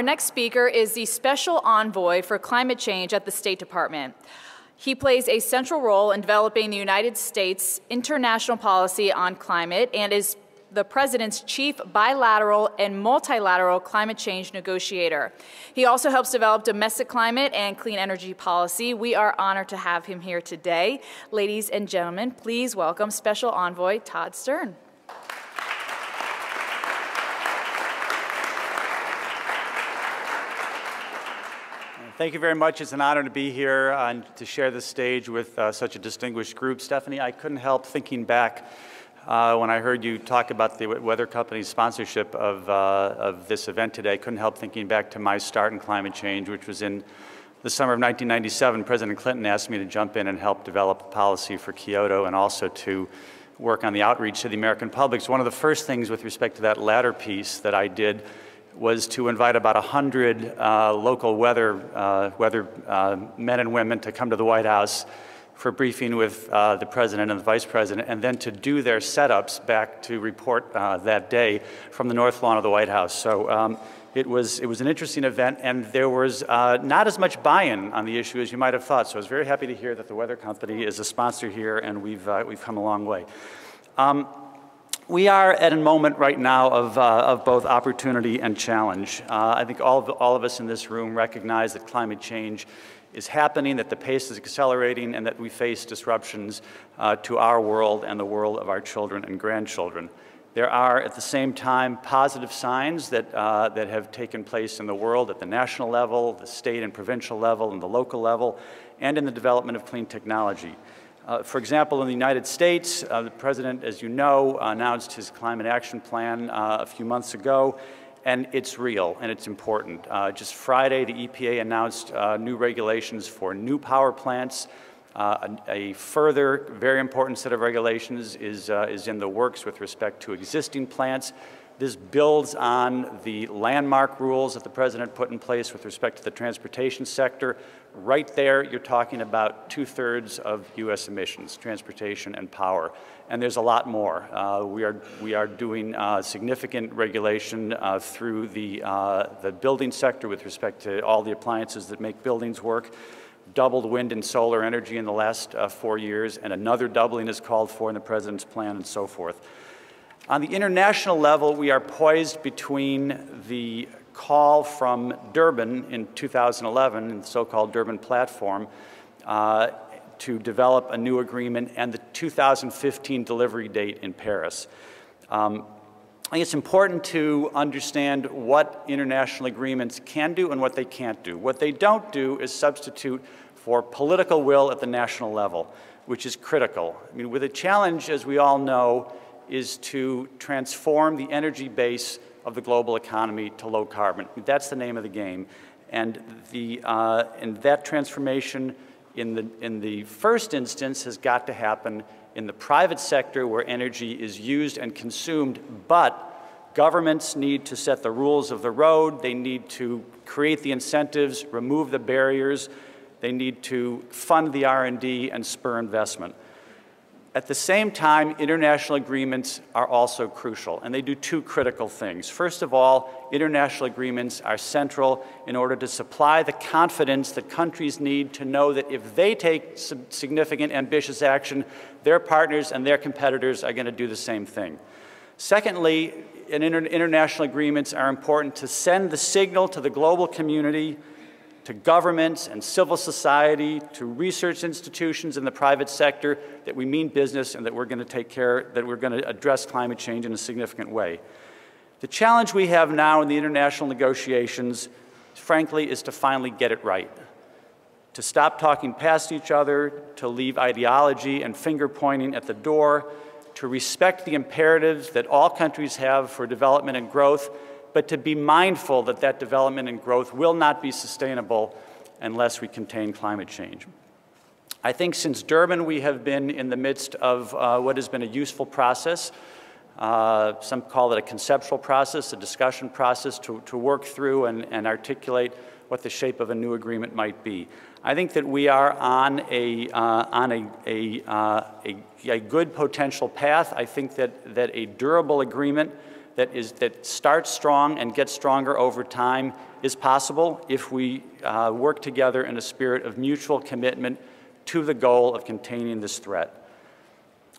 Our next speaker is the Special Envoy for Climate Change at the State Department. He plays a central role in developing the United States international policy on climate and is the President's chief bilateral and multilateral climate change negotiator. He also helps develop domestic climate and clean energy policy. We are honored to have him here today. Ladies and gentlemen, please welcome Special Envoy Todd Stern. Thank you very much. It's an honor to be here and to share the stage with such a distinguished group. Stephanie, I couldn't help thinking back when I heard you talk about the weather company's sponsorship of this event today. I couldn't help thinking back to my start in climate change, which was in the summer of 1997. President Clinton asked me to jump in and help develop a policy for Kyoto and also to work on the outreach to the American public. So one of the first things with respect to that latter piece that I did was to invite about 100 local weather men and women to come to the White House for a briefing with the President and the Vice President, and then to do their setups back to report that day from the North Lawn of the White House. So it was an interesting event, and there was not as much buy-in on the issue as you might have thought. So I was very happy to hear that the weather company is a sponsor here, and we've come a long way. We are at a moment right now of both opportunity and challenge. I think all of us in this room recognize that climate change is happening, that the pace is accelerating, and that we face disruptions to our world and the world of our children and grandchildren. There are, at the same time, positive signs that have taken place in the world at the national level, the state and provincial level, and the local level, and in the development of clean technology. For example, in the United States, the President, as you know, announced his climate action plan a few months ago, and it's real and it's important. Just Friday, the EPA announced new regulations for new power plants. A further very important set of regulations is in the works with respect to existing plants. This builds on the landmark rules that the President put in place with respect to the transportation sector. Right there, you're talking about 2/3 of U.S. emissions, transportation and power. And there's a lot more. We are doing significant regulation through the building sector with respect to all the appliances that make buildings work. Doubled wind and solar energy in the last 4 years, and another doubling is called for in the President's plan, and so forth. On the international level, we are poised between the call from Durban in 2011, the so-called Durban Platform, to develop a new agreement, and the 2015 delivery date in Paris. I think it's important to understand what international agreements can do and what they can't do. What they don't do is substitute for political will at the national level, which is critical. I mean, with a challenge, as we all know, is to transform the energy base of the global economy to low carbon. That's the name of the game. And that transformation in the first instance has got to happen in the private sector where energy is used and consumed, but governments need to set the rules of the road. They need to create the incentives, remove the barriers. They need to fund the R&D and spur investment. At the same time, international agreements are also crucial, and they do two critical things. First of all, international agreements are central in order to supply the confidence that countries need to know that if they take significant, ambitious action, their partners and their competitors are going to do the same thing. Secondly, international agreements are important to send the signal to the global community, to governments and civil society, to research institutions in the private sector, that we mean business and that we're going to take care, that we're going to address climate change in a significant way. The challenge we have now in the international negotiations, frankly, is to finally get it right. To stop talking past each other, to leave ideology and finger-pointing at the door, to respect the imperatives that all countries have for development and growth, but to be mindful that that development and growth will not be sustainable unless we contain climate change. I think since Durban, we have been in the midst of what has been a useful process. Some call it a conceptual process, a discussion process to work through and articulate what the shape of a new agreement might be. I think that we are on a good potential path. I think that a durable agreement that starts strong and gets stronger over time is possible if we work together in a spirit of mutual commitment to the goal of containing this threat.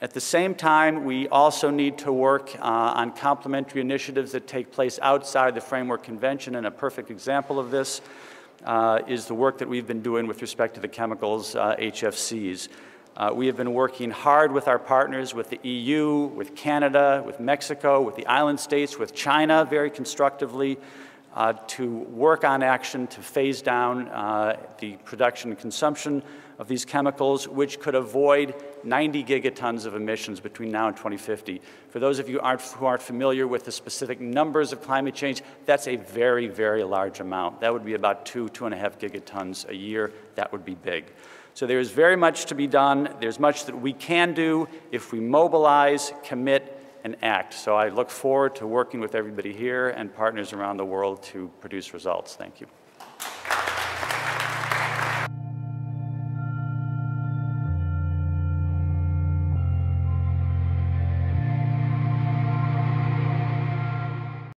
At the same time, we also need to work on complementary initiatives that take place outside the Framework Convention, and a perfect example of this is the work that we've been doing with respect to the chemicals HFCs. We have been working hard with our partners, with the EU, with Canada, with Mexico, with the island states, with China very constructively to work on action to phase down the production and consumption of these chemicals, which could avoid 90 gigatons of emissions between now and 2050. For those of you who aren't familiar with the specific numbers of climate change, that's a very, very large amount. That would be about 2.5 gigatons a year. That would be big. So there's very much to be done. There's much that we can do if we mobilize, commit, and act. So I look forward to working with everybody here and partners around the world to produce results. Thank you.